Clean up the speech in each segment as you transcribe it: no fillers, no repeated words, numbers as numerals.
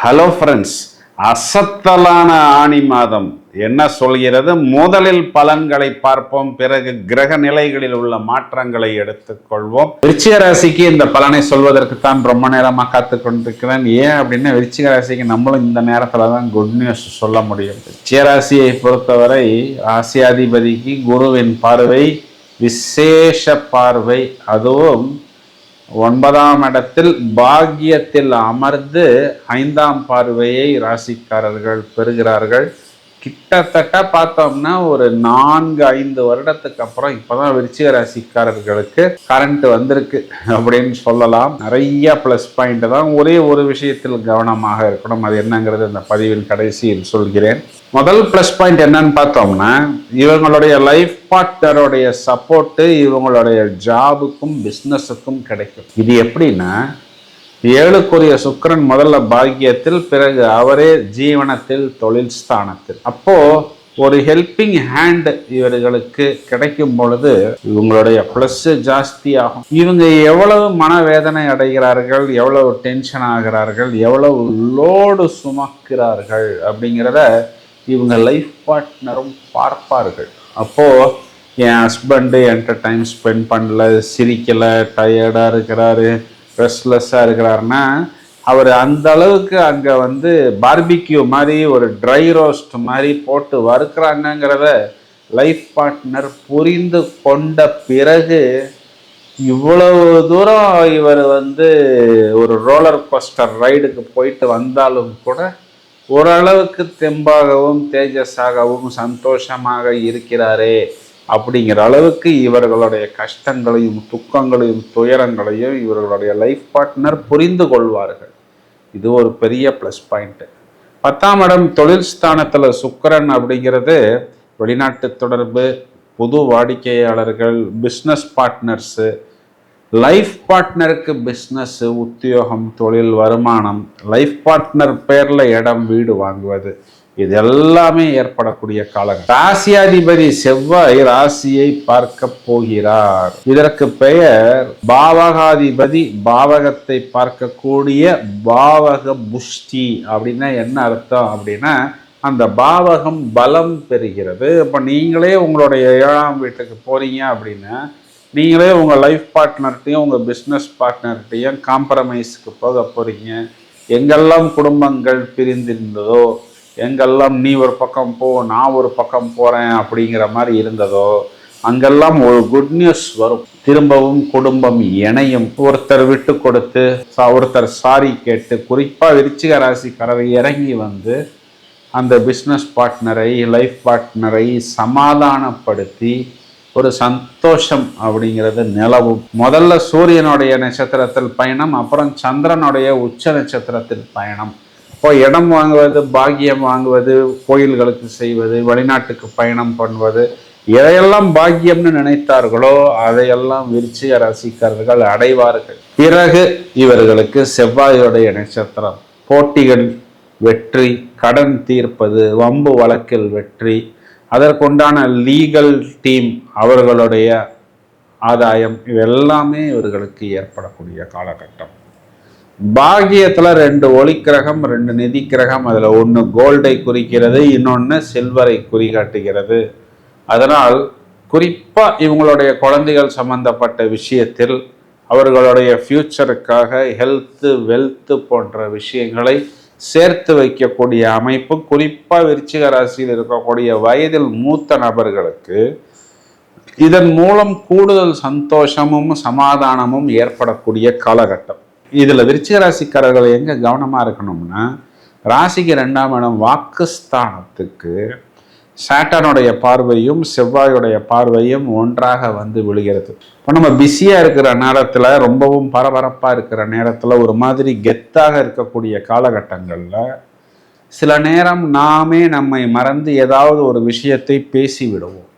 Hello friends, அசத்தலான ஆணி மாதம் என்ன சொல்கிறது? முதலில் பலன்களை பார்ப்போம், பிறகு கிரக நிலைகளில் உள்ள மாற்றங்களை எடுத்துக்கொள்வோம். விருச்சிக ராசிக்கு இந்த பலனை சொல்வதற்கு தான் ரொம்ப நேரமா காத்து கொண்டிருக்கிறேன். ஏன் அப்படின்னா, விருச்சிக ராசிக்கு நம்மளும் இந்த நேரத்துல தான் குட் நியூஸ் சொல்ல முடியும். விருச்சிக ராசியை பொறுத்தவரை ராசியாதிபதிக்கு குருவின் பார்வை விசேஷ பார்வை, அதுவும் 9ஆம் இடத்தில் பாக்கியத்தில் அமர்ந்து 5ஆம் பார்வையை ராசிக்காரர்கள் பெறுகிறார்கள். கிட்டத்தட்ட பார்த்தோம்னா ஒரு 4-5 வருடத்துக்கு அப்புறம் இப்பதான் விருச்சிக ராசிக்காரர்களுக்கு கரண்ட் வந்திருக்கு அப்படின்னு சொல்லலாம். நிறைய பிளஸ் பாயிண்ட் தான். ஒரே ஒரு விஷயத்தில் கவனமாக இருக்கணும். அது என்னங்கிறது இந்த பதிவின் கடைசியில் சொல்கிறேன். முதல் பிளஸ் பாயிண்ட் என்னன்னு பார்த்தோம்னா, இவங்களுடைய லைஃப் பார்ட்னருடைய சப்போர்ட்டு இவங்களுடைய ஜாபுக்கும் பிஸ்னஸுக்கும் கிடைக்கும். இது எப்படின்னா, 7க்குரிய சுக்கிரன் முதல்ல பாக்கியத்தில், பிறகு அவரே ஜீவனத்தில் தொழில் ஸ்தானத்தில். அப்போ ஒரு ஹெல்பிங் ஹேண்ட் இவர்களுக்கு கிடைக்கும் பொழுது இவங்களுடைய பிளஸ் ஜாஸ்தி ஆகும். இவங்க எவ்வளவு மனவேதனை அடைகிறார்கள், எவ்வளவு டென்ஷன் ஆகிறார்கள், எவ்வளவு லோடு சுமக்கிறார்கள் அப்படிங்கிறத இவங்க லைஃப் பார்ட்னரும் பார்ப்பார்கள். அப்போ என் ஹஸ்பண்டு என்கிட்ட டைம் ஸ்பெண்ட் பண்ணல, சிரிக்கலை, டயர்டாக இருக்கிறாரு, ரெஸ்ட்லெஸ்ஸாக இருக்கிறாருன்னா, அவர் அந்த அளவுக்கு அங்கே பார்பிக்யூ மாதிரி ஒரு ட்ரை ரோஸ்ட் மாதிரி போட்டு வறுக்கிறாங்கங்கிறத லைஃப் பார்ட்னர் புரிந்து கொண்ட பிறகு இவ்வளவு தூரம் இவர் ஒரு ரோலர் கோஸ்டர் ரைடுக்கு போயிட்டு வந்தாலும் கூட ஓரளவுக்கு தெம்பாகவும் தேஜஸாகவும் சந்தோஷமாக இருக்கிறாரே அப்படிங்கிற அளவுக்கு இவர்களுடைய கஷ்டங்களையும் துக்கங்களையும் துயரங்களையும் இவர்களுடைய லைஃப் பார்ட்னர் புரிந்து கொள்வார்கள். இது ஒரு பெரிய ப்ளஸ் பாயிண்ட். 10ஆம் இடம் தொழில் ஸ்தானத்தில் சுக்கிரன் அப்படிங்கிறது வெளிநாட்டு தொடர்பு, புது வாடிக்கையாளர்கள், பிஸ்னஸ் பார்ட்னர்ஸு, லைஃப் பார்ட்னருக்கு பிஸ்னஸ், உத்தியோகம், தொழில், வருமானம், லைஃப் பார்ட்னர் பேர்ல இடம், வீடு வாங்குவது, இது எல்லாமே ஏற்படக்கூடிய காலங்கள். ராசியாதிபதி செவ்வாய் ராசியை பார்க்க போகிறார். இதற்கு பெயர் பாவகாதிபதி பாவகத்தை பார்க்கக்கூடிய பாவக புஷ்டி. அப்படின்னா என்ன அர்த்தம் அப்படின்னா, அந்த பாவகம் பலம் பெறுகிறது. இப்போ நீங்களே உங்களுடைய 7ஆம் வீட்டுக்கு போறீங்க அப்படின்னா, நீங்களே உங்கள் லைஃப் பார்ட்னர்கிட்டையும் உங்கள் பிஸ்னஸ் பார்ட்னர்கிட்டையும் காம்ப்ரமைஸுக்கு போக போகிறீங்க. எங்கெல்லாம் குடும்பங்கள் பிரிந்திருந்ததோ, எங்கெல்லாம் நீ ஒரு பக்கம் போ நான் ஒரு பக்கம் போகிறேன் அப்படிங்கிற மாதிரி இருந்ததோ, அங்கெல்லாம் ஒரு குட் நியூஸ் வரும். திரும்பவும் குடும்பம் இணையும். ஒருத்தர் விட்டு கொடுத்து ஒருத்தர் சாரி கேட்டு, குறிப்பாக விருச்சிக ராசிக்காரர் இறங்கி அந்த பிஸ்னஸ் பார்ட்னரை, லைஃப் பார்ட்னரை சமாதானப்படுத்தி ஒரு சந்தோஷம் அப்படிங்கிறது நிலவும். முதல்ல சூரியனுடைய நட்சத்திரத்தில் பயணம், அப்புறம் சந்திரனுடைய உச்ச நட்சத்திரத்தில் பயணம். இப்போ இடம் வாங்குவது, பாக்கியம் வாங்குவது, கோயில்களுக்கு செய்வது, வெளிநாட்டுக்கு பயணம் பண்ணுவது, எதையெல்லாம் பாக்கியம்னு நினைத்தார்களோ அதையெல்லாம் விருச்சிக ராசிக்காரர்கள் அடைவார்கள். பிறகு இவர்களுக்கு செவ்வாயுடைய நட்சத்திரம், போட்டிகள் வெற்றி, கடன் தீர்ப்பது, வம்பு வழக்கில் வெற்றி, அதற்குண்டான லீகல் டீம் அவர்களுடைய ஆதாயம், இவெல்லாமே இவர்களுக்கு ஏற்படக்கூடிய காலகட்டம். பாகியத்தில் 2 ஒளிக்கிரகம், 2 நிதி கிரகம். அதில் ஒன்று கோல்டை குறிக்கிறது, இன்னொன்று சில்வரை குறிகாட்டுகிறது. அதனால் குறிப்பாக இவங்களுடைய குழந்தைகள் சம்பந்தப்பட்ட விஷயத்தில் அவர்களுடைய ஃபியூச்சருக்காக ஹெல்த்து, வெல்த்து போன்ற விஷயங்களை சேர்த்து வைக்கக்கூடிய அமைப்பு, குறிப்பாக விருச்சிக ராசியில் இருக்கக்கூடிய வயதில் மூத்த நபர்களுக்கு இதன் மூலம் கூடுதல் சந்தோஷமும் சமாதானமும் ஏற்படக்கூடிய காலகட்டம். இதில் விருச்சிக ராசிக்காரர்கள் எங்கே கவனமாக இருக்கணும்னா, ராசிக்கு 2ஆம் இடம் வாக்குஸ்தானத்துக்கு சாட்டனுடைய பார்வையும் செவ்வாயுடைய பார்வையும் ஒன்றாக விழுகிறது. இப்போ நம்ம பிஸியாக இருக்கிற நேரத்தில், ரொம்பவும் பரபரப்பாக இருக்கிற நேரத்தில், ஒரு மாதிரி கெத்தாக இருக்கக்கூடிய காலகட்டங்களில் சில நேரம் நாமே நம்மை மறந்து ஏதாவது ஒரு விஷயத்தை பேசி விடுவோம்.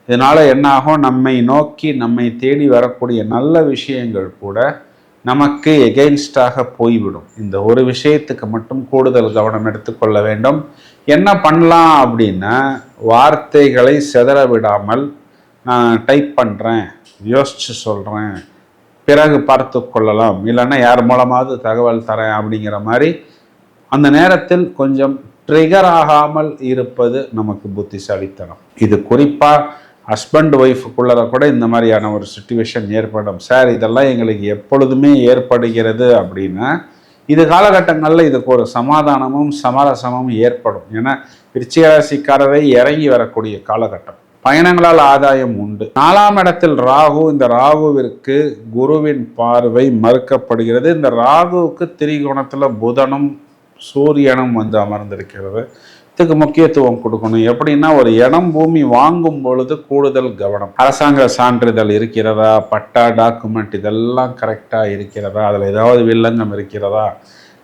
இதனால் என்னாகும், நம்மை நோக்கி நம்மை தேடி வரக்கூடிய நல்ல விஷயங்கள் கூட நமக்கு எகெயின்ஸ்டாக போய்விடும். இந்த ஒரு விஷயத்துக்கு மட்டும் கூடுதல் கவனம் எடுத்துக்கொள்ள வேண்டும். என்ன பண்ணலாம் அப்படின்னா, வார்த்தைகளை செதற விடாமல், நான் டைப் பண்ணுறேன், யோசிச்சு சொல்கிறேன், பிறகு பார்த்து கொள்ளலாம், இல்லைன்னா யார் மூலமாவது தகவல் தரேன் அப்படிங்கிற மாதிரி அந்த நேரத்தில் கொஞ்சம் ட்ரிகர் ஆகாமல் இருப்பது நமக்கு புத்திசாலித்தனம். இது குறிப்பாக ஹஸ்பண்ட் ஒய்ஃபுக்குள்ளே கூட இந்த மாதிரியான ஒரு சிச்சுவேஷன் ஏற்படும். சார் இதெல்லாம் எங்களுக்கு எப்பொழுதுமே ஏற்படுகிறது அப்படின்னா இது காலகட்டங்களில் இதுக்கு ஒரு சமாதானமும் சமரசமும் ஏற்படும். ஏன்னா விருச்சிகராசிக்காரரை இறங்கி வரக்கூடிய காலகட்டம். பயணங்களால் ஆதாயம் உண்டு. 4ஆம் இடத்தில் ராகு. இந்த ராகுவிற்கு குருவின் பார்வை மறுக்கப்படுகிறது. இந்த ராகுவுக்கு திரிகோணத்தில் புதனும் சூரியனும் வந்து அமர்ந்திருக்கிறது. இதுக்கு முக்கியத்துவம் கொடுக்கணும். எப்படின்னா ஒரு இடம் பூமி வாங்கும் பொழுது கூடுதல் கவனம். அரசாங்க சான்றிதழ் இருக்கிறதா, பட்டா டாக்குமெண்ட் இதெல்லாம் கரெக்டாக இருக்கிறதா, அதில் ஏதாவது வில்லங்கம் இருக்கிறதா,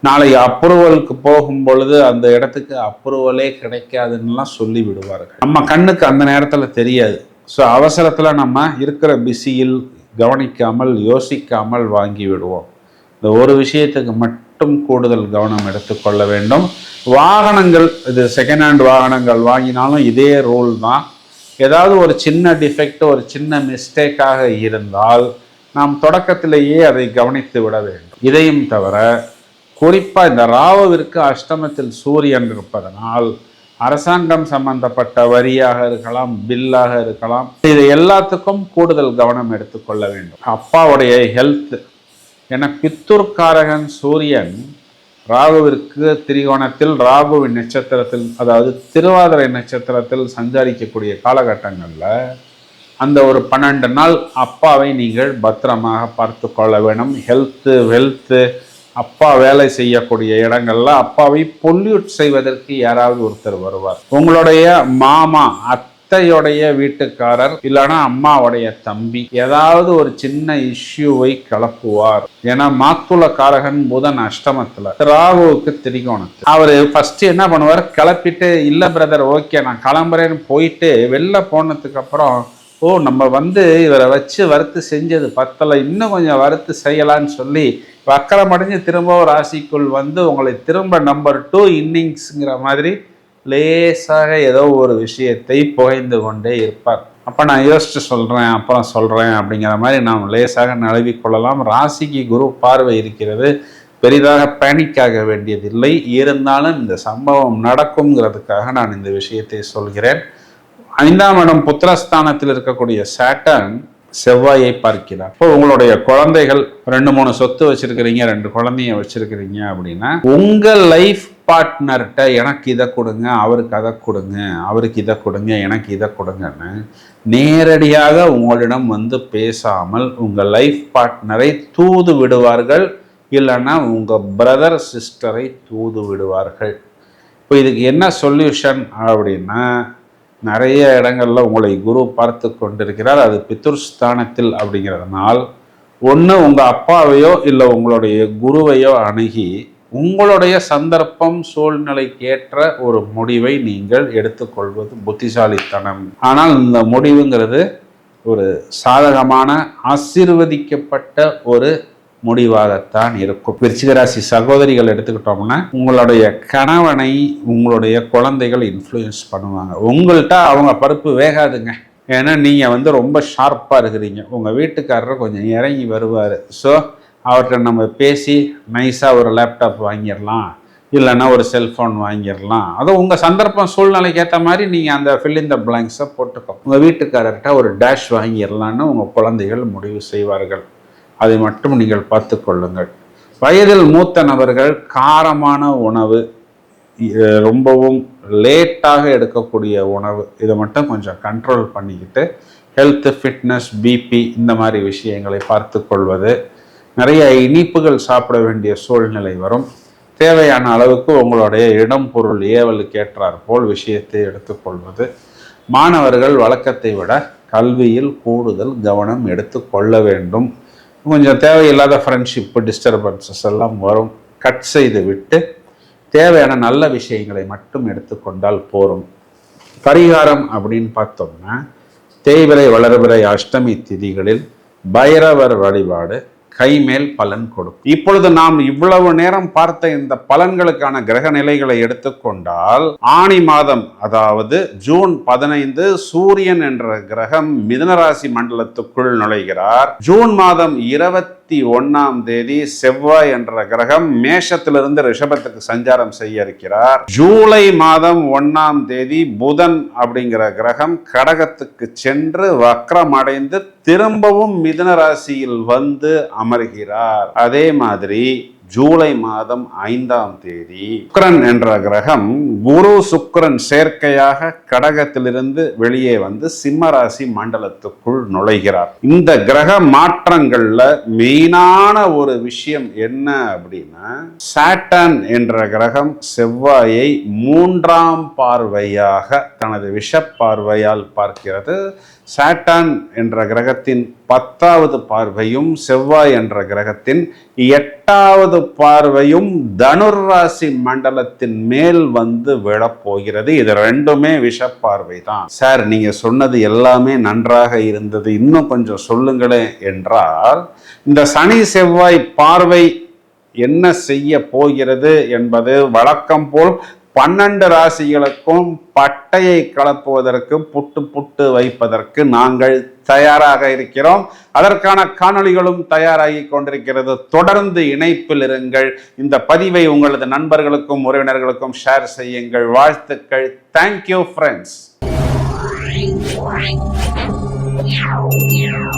நாளைக்கு அப்ரூவலுக்கு போகும் பொழுது அந்த இடத்துக்கு அப்ரூவலே கிடைக்காதுன்னெலாம் சொல்லி விடுவார்கள். நம்ம கண்ணுக்கு அந்த நேரத்தில் தெரியாது. ஸோ அவசரத்தில் நம்ம இருக்கிற பிஸியில் கவனிக்காமல் யோசிக்காமல் வாங்கி விடுவோம். இந்த ஒரு விஷயத்துக்கு மட்டும் கூடுதல் கவனம் எடுத்துக்கொள்ள வேண்டும். வாகனங்கள், இது செகண்ட் ஹேண்ட் வாகனங்கள் வாங்கினாலும் இதே ரூல் தான். ஏதாவது ஒரு சின்ன டிஃபெக்ட், ஒரு சின்ன மிஸ்டேக்காக இருந்தால் நாம் தொடக்கத்திலேயே அதை கவனித்து விட வேண்டும். இதையும் தவிர குறிப்பாக இந்த ராகுவிற்கு அஷ்டமத்தில் சூரியன் இருப்பதனால் அரசாங்கம் சம்பந்தப்பட்ட வரியாக இருக்கலாம், பில்லாக இருக்கலாம், இது எல்லாத்துக்கும் கூடுதல் கவனம் எடுத்துக்கொள்ள வேண்டும். அப்பாவுடைய ஹெல்த், என பித்துர்காரகன் சூரியன் ராகுவிற்கு திரிகோணத்தில் ராகுவின் நட்சத்திரத்தில், அதாவது திருவாதிரை நட்சத்திரத்தில் சஞ்சரிக்கக்கூடிய காலகட்டங்களில் அந்த ஒரு 12 நாள் அப்பாவை நீங்கள் பத்திரமாக பார்த்து கொள்ள வேண்டும். ஹெல்த்து, வெல்த்து, அப்பா வேலை செய்யக்கூடிய இடங்கள்ல அப்பாவை பொல்யூட் செய்வதற்கு யாராவது ஒருத்தர் வருவார். உங்களுடைய மாமா, அத்தையுடைய வீட்டுக்காரர், இல்லைன்னா அம்மாவுடைய தம்பி ஏதாவது ஒரு சின்ன இஷ்யூவை கிளப்புவார். ஏன்னா மாத்துள காரகன் புதன் அஷ்டமத்துல, ராகுவுக்கு திரிகோணத்தில். அவரு ஃபர்ஸ்ட் என்ன பண்ணுவார், கிளப்பிட்டு இல்ல பிரதர் ஓகே நான் கிளம்புறேன்னு போயிட்டு வெளில போனதுக்கு அப்புறம் நம்ம வந்து இவரை வச்சு வறுத்து செஞ்சது பத்தலை, இன்னும் கொஞ்சம் வறுத்து செய்யலான்னு சொல்லி வக்கரமடைஞ்சு திரும்ப ராசிக்குள் வந்து உங்களை திரும்ப நம்பர் 2 இன்னிங்ஸுங்கிற மாதிரி லேசாக ஏதோ ஒரு விஷயத்தை புகைந்து கொண்டே இருப்பார். அப்போ நான் யோசிச்சு சொல்கிறேன், அப்புறம் சொல்கிறேன் அப்படிங்கிற மாதிரி நாம் லேசாக நழுவிக்கொள்ளலாம். ராசிக்கு குரு பார்வை இருக்கிறது. பெரிதாக பேனிக் ஆக வேண்டியதில்லை. இருந்தாலும் இந்த சம்பவம் நடக்குங்கிறதுக்காக நான் இந்த விஷயத்தை சொல்கிறேன். 5ஆம் இடம் புத்திரஸ்தானத்தில் இருக்கக்கூடிய சாட்டர்ன் செவ்வாயை பார்க்கிறார். இப்போ உங்களுடைய குழந்தைகள் 2-3 சொத்து வச்சிருக்கிறீங்க, 2 குழந்தைய வச்சிருக்கிறீங்க அப்படின்னா உங்கள் லைஃப் பார்ட்னர்கிட்ட எனக்கு இதை கொடுங்க, அவருக்கு அதை கொடுங்க, அவருக்கு இதை கொடுங்க, எனக்கு இதை கொடுங்கன்னு நேரடியாக உங்களிடம் வந்து பேசாமல் உங்கள் லைஃப் பார்ட்னரை தூது விடுவார்கள். இல்லைன்னா உங்கள் பிரதர் சிஸ்டரை தூது விடுவார்கள். இப்போ இதுக்கு என்ன சொல்யூஷன் அப்படின்னா, நிறைய இடங்கள்ல உங்களை குரு பார்த்து கொண்டிருக்கிறார். அது பித்ருஸ்தானத்தில் அப்படிங்கிறதுனால் ஒன்று உங்கள் அப்பாவையோ இல்லை உங்களுடைய குருவையோ அணுகி உங்களுடைய சந்தர்ப்பம் சூழ்நிலைக்கேற்ற ஒரு முடிவை நீங்கள் எடுத்துக்கொள்வது புத்திசாலித்தனம். ஆனால் இந்த முடிவுங்கிறது ஒரு சாதகமான ஆசீர்வதிக்கப்பட்ட ஒரு முடிவாகத்தான் இருக்கும். விருச்சிகராசி சகோதரிகள் எடுத்துக்கிட்டோம்னா உங்களுடைய கணவனை உங்களுடைய குழந்தைகள் இன்ஃப்ளூயன்ஸ் பண்ணுவாங்க. உங்கள்கிட்ட அவங்க பருப்பு வேகாதுங்க. ஏன்னா நீங்கள் வந்து ரொம்ப ஷார்ப்பாக இருக்கிறீங்க. உங்கள் வீட்டுக்காரர் கொஞ்சம் இறங்கி வருவார். ஸோ அவர்கிட்ட நம்ம பேசி நைஸாக ஒரு லேப்டாப் வாங்கிடலாம், இல்லைன்னா ஒரு செல்ஃபோன் வாங்கிடலாம். அதுவும் உங்கள் சந்தர்ப்பம் சூழ்நிலைக்கு ஏற்ற மாதிரி நீங்கள் அந்த ஃபில் இன் த பிளாங்க்ஸை போட்டுக்கோ. உங்கள் வீட்டுக்காரர்கிட்ட ஒரு டேஷ் வாங்கிடலான்னு உங்கள் குழந்தைகள் முடிவு செய்வார்கள். அதை மட்டும் நீங்கள் பார்த்து கொள்ளுங்கள். வயதில் மூத்த நபர்கள் காரமான உணவு, ரொம்பவும் லேட்டாக எடுக்கக்கூடிய உணவு, இதை மட்டும் கொஞ்சம் கண்ட்ரோல் பண்ணிக்கிட்டு ஹெல்த், ஃபிட்னஸ், பிபி இந்த மாதிரி விஷயங்களை பார்த்து கொள்வது. நிறைய இனிப்புகள் சாப்பிட வேண்டிய சூழ்நிலை வரும். தேவையான அளவுக்கு உங்களுடைய இடம் பொருள் ஏவலுக்கு ஏற்றார் போல் விஷயத்தை எடுத்துக்கொள்வது. மாணவர்கள் வழக்கத்தை விட கல்வியில் கூடுதல் கவனம் எடுத்துக்கொள்ள வேண்டும். கொஞ்சம் தேவையில்லாத ஃப்ரெண்ட்ஷிப்பு, டிஸ்டர்பன்சஸ் எல்லாம் வரும். கட் செய்து விட்டு தேவையான நல்ல விஷயங்களை மட்டும் எடுத்துக்கொண்டால் போரும். பரிகாரம் அப்படின்னு பார்த்தோம்னா தேய்பிறை வளர்பிறை அஷ்டமி திதிகளில் பைரவர் வழிபாடு கைமேல் பலன் கொடுக்கும். இப்பொழுது நாம் இவ்வளவு நேரம் பார்த்த இந்த பலன்களுக்கான கிரக நிலைகளை எடுத்துக்கொண்டால் ஆனி மாதம், அதாவது ஜூன் 15 சூரியன் என்ற கிரகம் மிதுன ராசி மண்டலத்துக்குள் நுழைகிறார். ஜூன் மாதம் 20 21ஆம் தேதி செவ்வாய் என்ற கிரகம் மேஷத்திலிருந்து ரிஷபத்துக்கு சஞ்சாரம் செய்ய இருக்கிறார். ஜூலை மாதம் 1ஆம் தேதி புதன் அப்படிங்கிற கிரகம் கடகத்துக்கு சென்று வக்ரம் அடைந்து திரும்பவும் மிதுன ராசியில் வந்து அமர்கிறார். அதே மாதிரி ஜூலை மாதம் 5ஆம் தேதி சுக்கிரன் என்ற கிரகம் குரு சுக்கிரன் சேர்க்கையாக கடகத்திலிருந்து வெளியே வந்து சிம்ம ராசி மண்டலத்துக்குள் நுழைகிறார். இந்த கிரக மாற்றங்கள்ல மெயினான ஒரு விஷயம் என்ன அப்படின்னா, சாட்டர்ன் என்ற கிரகம் செவ்வாயை 3ஆம் பார்வையாக தனது விஷ பார்வையால் பார்க்கிறது. சாட்டர்ன் என்ற கிரகத்தின் 10வது பார்வையும் செவ்வாய் என்ற கிரகத்தின் 8வது பார்வையும் தனுர் ராசி மண்டலத்தின் மேல் வந்து விழப்போகிறது. இது ரெண்டுமே விஷ பார்வை தான். சார், நீங்க சொன்னது எல்லாமே நன்றாக இருந்தது, இன்னும் கொஞ்சம் சொல்லுங்களேன் என்றால், இந்த சனி செவ்வாய் பார்வை என்ன செய்ய போகிறது என்பது வழக்கம் போல் 12 ராசிகளுக்கும் பட்டையை கலப்புவதற்கு புட்டு புட்டு வைப்பதற்கு நாங்கள் தயாராக இருக்கிறோம். அதற்கான காணொளிகளும் தயாராகி கொண்டிருக்கிறது. தொடர்ந்து இணைப்பில் இருங்கள். இந்த பதிவை உங்களது நண்பர்களுக்கும் உறவினர்களுக்கும் ஷேர் செய்யுங்கள். வாழ்த்துக்கள். Thank you friends.